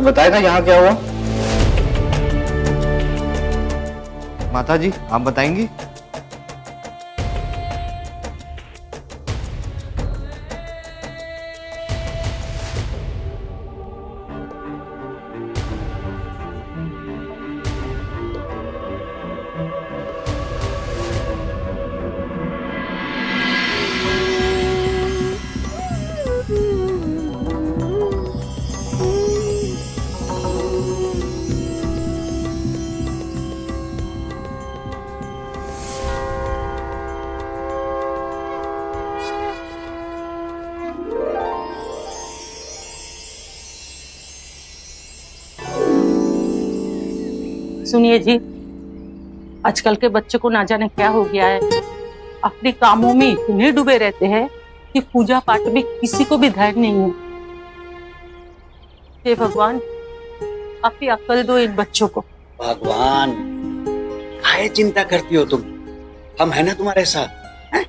कुछ बताएगा यहाँ क्या हुआ? माता जी आप बताएंगी? सुनिए जी, आजकल के बच्चों को ना जाने क्या हो गया है। अपने कामों में इतने डूबे रहते हैं कि पूजा पाठ में किसी को भी धैर्य नहीं है। हे भगवान, आप ही अक्ल दो इन बच्चों को। भगवान, काहे चिंता करती हो तुम? हम है ना तुम्हारे साथ हैं?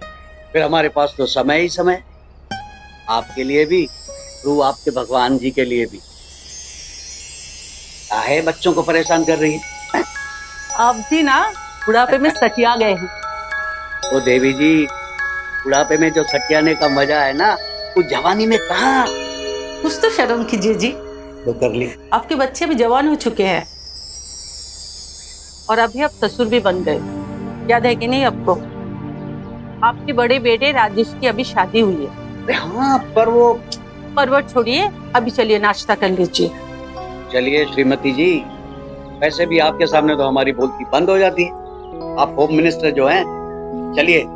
फिर हमारे पास तो समय ही समय, आपके लिए भी, रू आपके भगवान जी के लिए भी। काहे बच्चों को परेशान कर रही है? आप भी ना बुढ़ापे में सटिया गए हैं। ओ देवी जी, बुढ़ापे में जो सटियाने का मजा है ना, वो जवानी में कहाँ? कुछ तो शर्म कीजिए जी। तो कर ली। आपके बच्चे भी जवान हो चुके हैं और अभी आप ससुर भी बन गए। याद है कि नहीं आपको? आपके बड़े बेटे राजेश की अभी शादी हुई है। अरे हाँ, पर वो परवट छोड़िए, अभी चलिए नाश्ता कर लीजिए। चलिए श्रीमती जी, वैसे भी आपके सामने तो हमारी बोलती बंद हो जाती है। आप होम मिनिस्टर जो हैं, चलिए।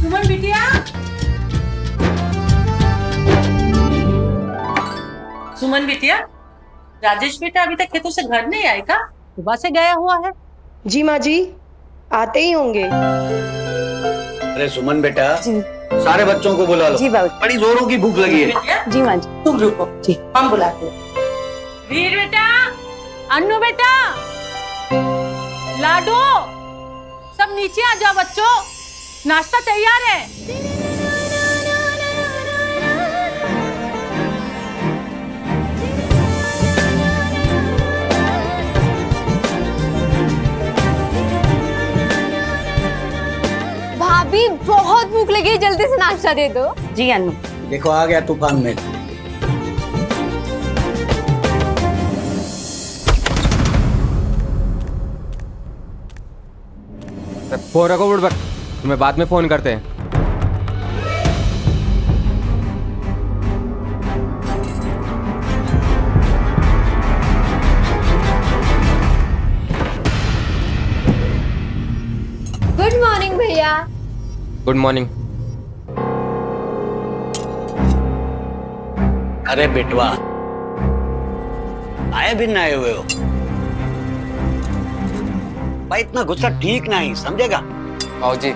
सुमन बिटिया, सुमन बिटिया, राजेश बेटा अभी तक खेतों से घर नहीं आए का? सुबह से गया हुआ है। जी माँ जी, आते ही होंगे। अरे सुमन बेटा, जी सारे बच्चों को बुला लो। जी बाबू। बड़ी जोरों की भूख लगी है। जी माँ जी। तुम रुको जी, हम बुलाते हैं। वीर बेटा, अन्नू बेटा, लाडो, सब नीचे आ जाओ बच्चों, नाश्ता तैयार है। भाभी बहुत भूख लगी है, जल्दी से नाश्ता दे दो। जी अन्नू। देखो आ गया तूफान में। फोन रखो बुड़बक, तुम्हें बाद में फोन करते हैं। गुड मॉर्निंग भैया। Good morning. अरे बेटवा, आए भी आए हुए हो भाई, इतना गुस्सा ठीक नहीं, समझेगा? आओ जी,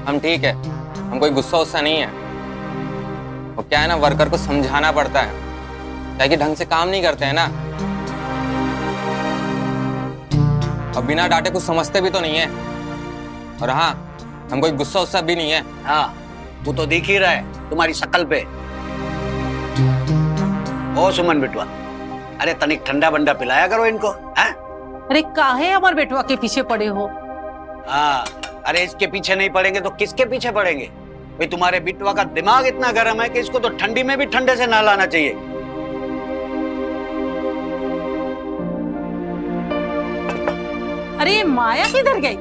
हम ठीक है, हम कोई गुस्सा उस्सा नहीं है। वो क्या है ना, वर्कर को समझाना पड़ता है, क्या कि ढंग से काम नहीं करते हैं ना, और बिना डांटे कुछ समझते भी तो नहीं है। और हाँ, हम कोई गुस्सा उस्सा भी नहीं है। हाँ, वो तो दिख ही रहा है तुम्हारी शक्ल पे। ओ सुमन बिटवा, अरे तनिक ठंडा बंडा पिलाया करो इनको, हैं? अरे काहे हमारे बेटवा के पीछे पड़े हो? हाँ, अरे इसके पीछे नहीं पड़ेंगे तो किसके पीछे पड़ेंगे? भाई तुम्हारे बिटवा का दिमाग इतना गर्म है कि इसको तो ठंडी में भी ठंडे से नहलाना चाहिए। अरे ये माया किधर गई?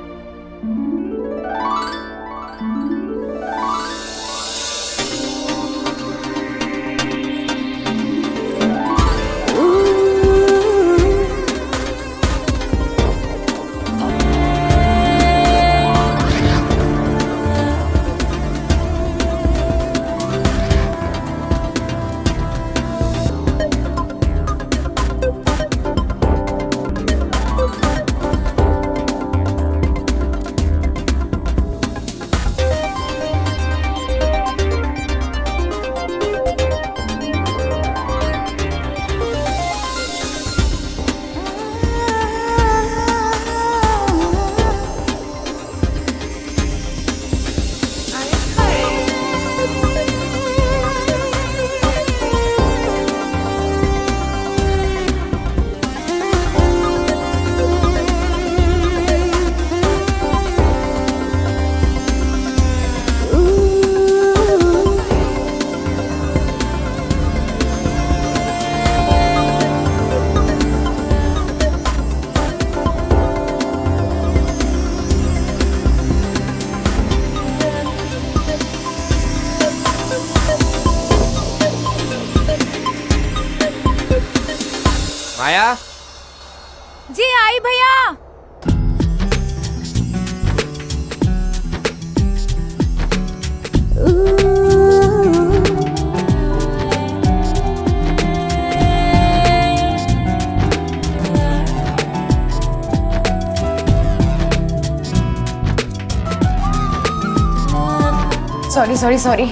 माया, जी आई भैया। सॉरी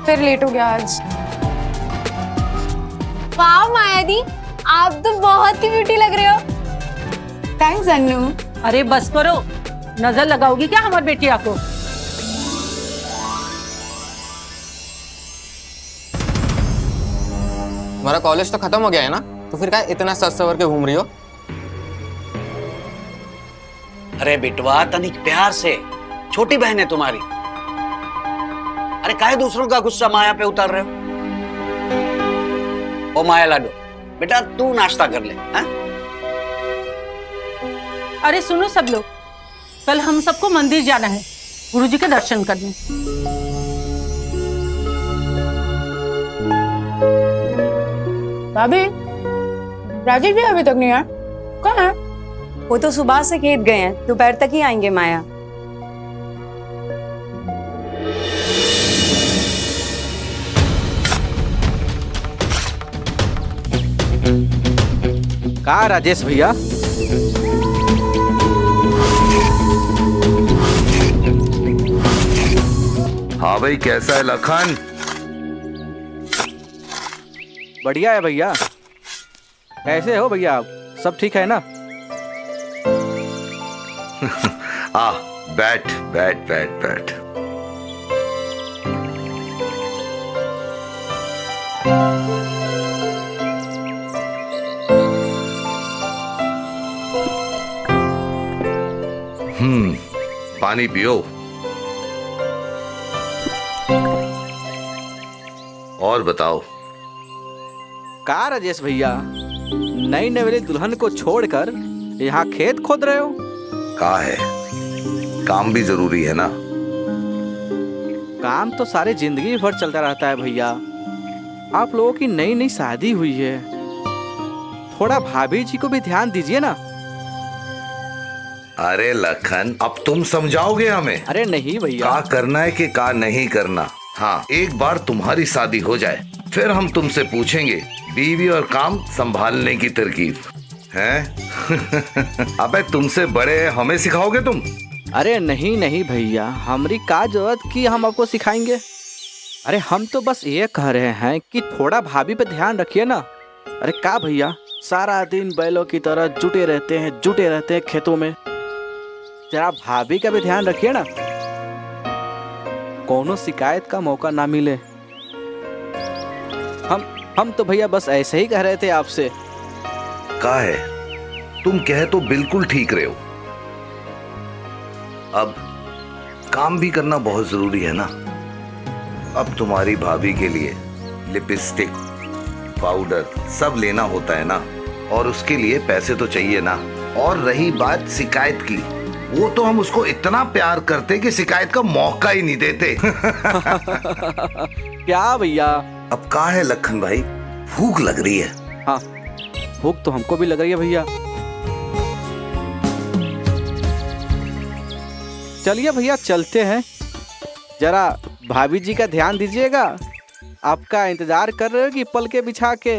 फिर लेट हो गया आज। वाह माया दी, आप तो बहुत ही ब्यूटी लग रहे हो। थैंक्स अन्नू। अरे बस करो, नजर लगाओगी क्या हमारी बेटिया को? तुम्हारा कॉलेज तो खत्म हो गया है ना, तो फिर क्या इतना सज सवर के घूम रही हो? अरे बिटवा तनिक प्यार से, छोटी बहन है तुम्हारी। अरे काहे दूसरों का गुस्सा माया पे उतार रहे हो? ओ माया लाडो, बेटा तू नाश्ता कर ले, हैं? अरे सुनो सब लोग, कल हम सबको मंदिर जाना है गुरुजी के दर्शन करने। भाभी, राजीव भी अभी तक नहीं आया, कहाँ है? वो तो सुबह से खेत गए हैं, दोपहर तक ही आएंगे माया। कहा राजेश भैया? हाँ भाई, कैसा है लखन? बढ़िया है भैया। कैसे हो भैया आप? सब ठीक है ना? आ बैठ बैठ बैठ बैठ। पानी पियो। और बताओ। कहा राजेश भैया, नई नवेली दुल्हन को छोड़कर यहाँ खेत खोद रहे हो? कहा है, काम भी जरूरी है ना। काम तो सारी जिंदगी भर चलता रहता है भैया। आप लोगों की नई नई शादी हुई है, थोड़ा भाभी जी को भी ध्यान दीजिए ना। अरे लखन, अब तुम समझाओगे हमें? अरे नहीं भैया। क्या करना है कि क्या नहीं करना। हाँ, एक बार तुम्हारी शादी हो जाए फिर हम तुमसे पूछेंगे बीवी और काम संभालने की तरकीब हैं? अबे तुमसे बड़े हमें सिखाओगे तुम? अरे नहीं नहीं भैया, हमारी का जरूरत कि हम आपको सिखाएंगे। अरे हम तो बस ये कह रहे हैं कि थोड़ा भाभी पे ध्यान रखिए ना। अरे का भैया, सारा दिन बैलों की तरह जुटे रहते हैं खेतों में। जरा भाभी का भी ध्यान रखिए ना, कोनो शिकायत का मौका ना मिले। हम तो भैया बस ऐसे ही कह रहे थे आपसे। का है, तुम कह तो बिल्कुल ठीक रहे हो। अब काम भी करना बहुत जरूरी है ना। अब तुम्हारी भाभी के लिए लिपस्टिक, पाउडर सब लेना होता है ना, और उसके लिए पैसे तो चाहिए ना। और रही बात शिकायत की, वो तो हम उसको इतना प्यार करते कि शिकायत का मौका ही नहीं देते। क्या भैया? अब का है लखन भाई, भूख लग रही है। हाँ, भूख तो हमको भी लग रही है भैया। चलिए भैया चलते हैं। जरा भाभी जी का ध्यान दीजिएगा, आपका इंतजार कर रहे हो कि पल के बिछा के।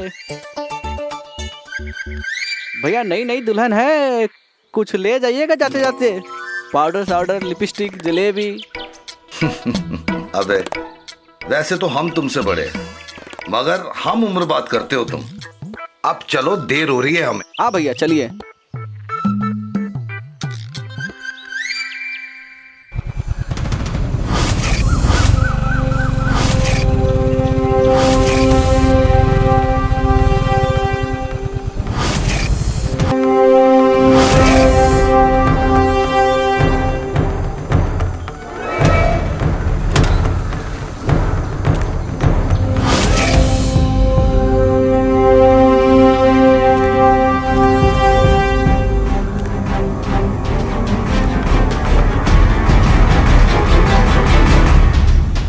भैया नई नई दुल्हन है, कुछ ले जाइएगा जाते जाते। पाउडर साउडर, लिपस्टिक, जलेबी। अबे वैसे तो हम तुमसे बड़े हैं, मगर हम उम्र बात करते हो तुम। अब चलो, देर हो रही है हमें। हाँ भैया चलिए।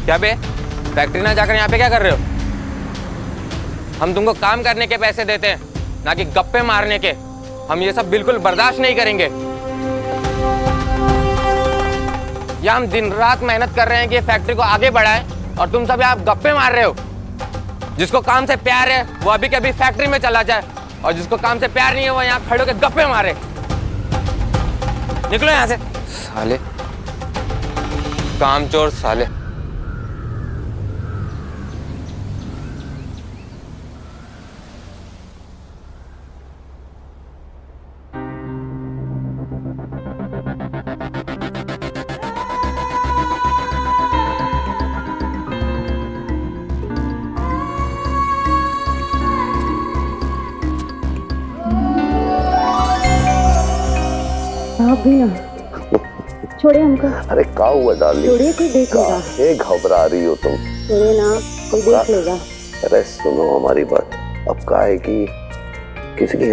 क्या बे, फैक्ट्री ना जाकर यहाँ पे क्या कर रहे हो? हम तुमको काम करने के पैसे देते हैं, ना कि गप्पे मारने के। हम ये सब बिल्कुल बर्दाश्त नहीं करेंगे। या हम दिन रात मेहनत कर रहे हैं कि फैक्ट्री को आगे बढ़ाएं, और तुम सब यहाँ गप्पे मार रहे हो। जिसको काम से प्यार है वो अभी के अभी फैक्ट्री में चला जाए, और जिसको काम से प्यार नहीं है वो यहाँ खड़े होकर गप्पे मारे। निकलो यहाँ से साले, कामचोर साले। छोड़िए हमको। अरे का हुआ डाली, छोड़िए, कोई देख लेगा। काहे घबरा रही हो तुम? छोड़िए ना, कोई देख लेगा। अरे सुनो हमारी बात। अब का है कि किसी की